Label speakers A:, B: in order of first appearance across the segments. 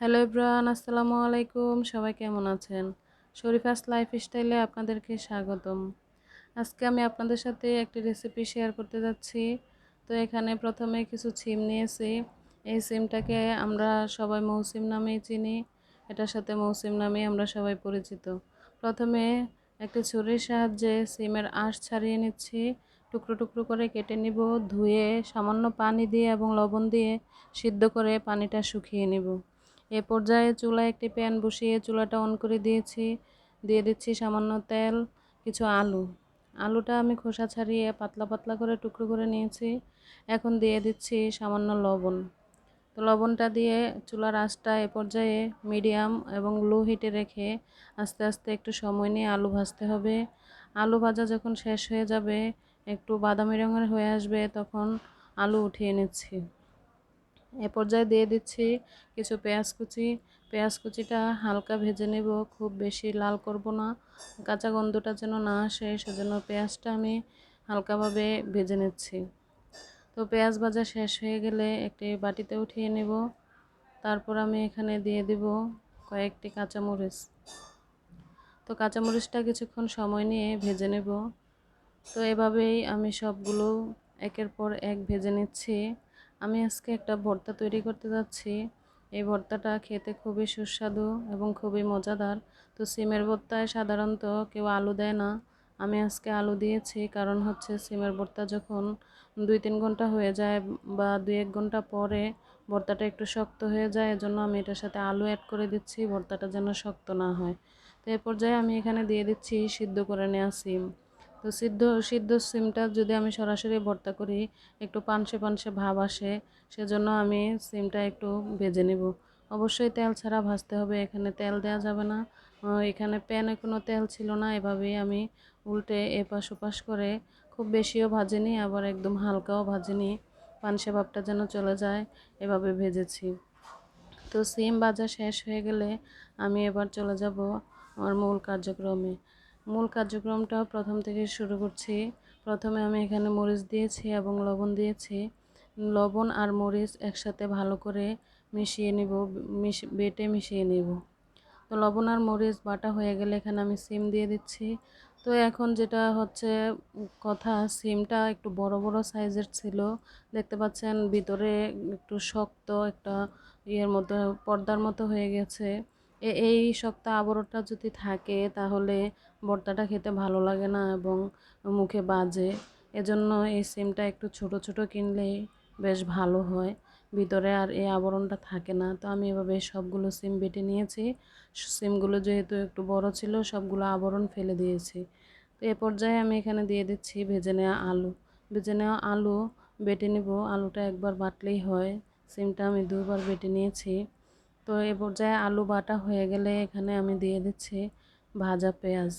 A: Hello everyone, আসসালামু আলাইকুম। সবাই কেমন আছেন? শরীফাস লাইফস্টাইলে আপনাদেরকে স্বাগতম। আজকে আমি আপনাদের সাথে একটি রেসিপি শেয়ার করতে যাচ্ছি। তো এখানে প্রথমে কিছু সিম নিয়েছি। এই সিমটাকে আমরা সবাই মৌসিম নামেই চিনি। এটার সাথে মৌসিম নামেই আমরা সবাই পরিচিত। প্রথমে একটি ছুরির সাহায্যে সিমের আঁশ ছাড়িয়ে নিচ্ছি। টুকরো টুকরো করে কেটে নিব। ধুয়ে সামান্য পানি দিয়ে এবং লবণ দিয়ে সিদ্ধ করে পানিটা শুকিয়ে নিব। এ পর্যায়ে চুলায় একটি প্যান বসিয়ে চুলাটা অন করে দিয়েছি। দিয়ে দিচ্ছি সামান্য তেল, কিছু আলুটা আমি খোসা ছাড়িয়ে পাতলা পাতলা করে টুকরো করে নিয়েছি। এখন দিয়ে দিচ্ছি সামান্য লবণ। তো লবণটা দিয়ে চুলার আঁচটা এ পর্যায়ে মিডিয়াম এবং লো হিটে রেখে আস্তে আস্তে একটু সময় নিয়ে আলু ভাজতে হবে। আলু ভাজা যখন শেষ হয়ে যাবে, একটু বাদামি রঙের হয়ে আসবে, তখন আলু উঠিয়ে নিচ্ছি। এ পর্যায়ে দিয়ে দিচ্ছি কিছু পেঁয়াজ কুচি। পেঁয়াজ কুচিটা হালকা ভেজে নেব, খুব বেশি লাল করব না, কাঁচা গন্ধটা যেন না আসে, সেজন্য পেঁয়াজটা আমি হালকাভাবে ভেজে নিচ্ছি। তো পেঁয়াজ ভাজা শেষ হয়ে গেলে একটি বাটিতে উঠিয়ে নেব। তারপর আমি এখানে দিয়ে দিব কয়েকটি কাঁচামরিচ। তো কাঁচামরিচটা কিছুক্ষণ সময় নিয়ে ভেজে নেব। তো এভাবেই আমি সবগুলো একের পর এক ভেজে নিচ্ছি। আমি আজকে একটা ভর্তা তৈরি করতে যাচ্ছি। এই ভর্তাটা খেতে খুবই সুস্বাদু এবং খুবই মজাদার। তো সিমের ভর্তায় সাধারণত কেউ আলু দেয় না, আমি আজকে আলু দিয়েছি। কারণ হচ্ছে সিমের ভর্তা যখন 2-3 ঘন্টা হয়ে যায় বা 2-1 ঘন্টা পরে ভর্তাটা একটু শক্ত হয়ে যায়, এজন্য আমি এটার সাথে আলু অ্যাড করে দিচ্ছি, ভর্তাটা যেন শক্ত না হয়। তো এ পর্যায়ে আমি এখানে দিয়ে দিচ্ছি সিদ্ধ করে নেওয়া সিম। তো সিদ্ধ সিমটা যদি আমি সরাসরি ভর্তা করি, একটু পানসে পানসে ভাব আসে, সেজন্য আমি সিমটা একটু ভেজে নিব। অবশ্যই তেল ছাড়া ভাজতে হবে, এখানে তেল দেওয়া যাবে না। এখানে প্যানে কোনো তেল ছিল না, এভাবেই আমি উল্টে এপাশ ওপাশ করে খুব বেশিও ভাজিনি, আবার একদম হালকাও ভাজিনি, পানসে ভাবটা যেন চলে যায়, এভাবে ভেজেছি। তো সিম ভাজা শেষ হয়ে গেলে আমি এবার চলে যাব আমার মূল কার্যক্রমে। মূল কার্যক্রমটা প্রথম থেকে শুরু করছি। প্রথমে আমি এখানে মরিচ দিয়েছি এবং লবণ দিয়েছি। লবণ আর মরিচ একসাথে ভালো করে মিশিয়ে নিব, বেটে মিশিয়ে নিব। তো লবণ আর মরিচ বাটা হয়ে গেলে এখানে আমি সিম দিয়ে দিচ্ছি। তো এখন যেটা হচ্ছে কথা, সিমটা একটু বড় বড় সাইজের ছিল, দেখতে পাচ্ছেন ভিতরে একটু শক্ত একটা ইয়ের মতো, পর্দার মতো হয়ে গেছে। এই শক্ত আবরণটা যদি থাকে তাহলে ভর্তাটা খেতে ভালো লাগে না এবং মুখে বাজে। এজন্য এই সিমটা একটু ছোট ছোট কিনলেই বেশ ভালো হয়, ভিতরে আর এই আবরণটা থাকে না। তো আমি এভাবে সবগুলো সিম বেটে নিয়েছি। সিমগুলো যেহেতু একটু বড় ছিল, সবগুলো আবরণ ফেলে দিয়েছি। তো এ পর্যায়ে আমি এখানে দিয়ে দিচ্ছি ভেজে নেওয়া আলু। ভেজে নেওয়া আলু বেটে নিব, আলুটা একবার বাটলেই হয়, সিমটা আমি 2বার বেটে নিয়েছি। তো এ পর্যায়ে আলু বাটা হয়ে গেলে এখানে আমি দিয়ে দিচ্ছি ভাজা পেঁয়াজ।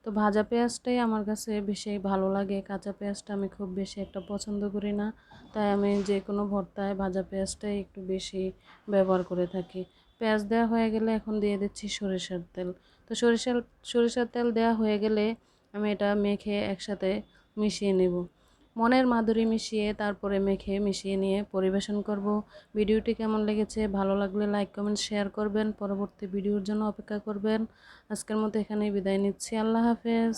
A: তো ভাজা পেঁয়াজটাই আমার কাছে বেশি ভালো লাগে, কাঁচা পেঁয়াজটা আমি খুব বেশি একটা পছন্দ করি না। তাই আমি যে কোনো ভর্তায় ভাজা পেঁয়াজটাই একটু বেশি ব্যবহার করে থাকি। পেঁয়াজ দেওয়া হয়ে গেলে এখন দিয়ে দিচ্ছি সরিষার তেল। তো সরিষার তেল দেওয়া হয়ে গেলে আমি এটা মেখে একসাথে মিশিয়ে নেব। মনের মাধুরী মিশিয়ে তারপরে মেখে মিশিয়ে নিয়ে পরিবেশন করব। ভিডিওটি কেমন লেগেছে, ভালো লাগলে লাইক কমেন্ট শেয়ার করবেন, পরবর্তী ভিডিওর জন্য অপেক্ষা করবেন। আজকের মতো এখানেই বিদায় নিচ্ছি। আল্লাহ হাফেজ।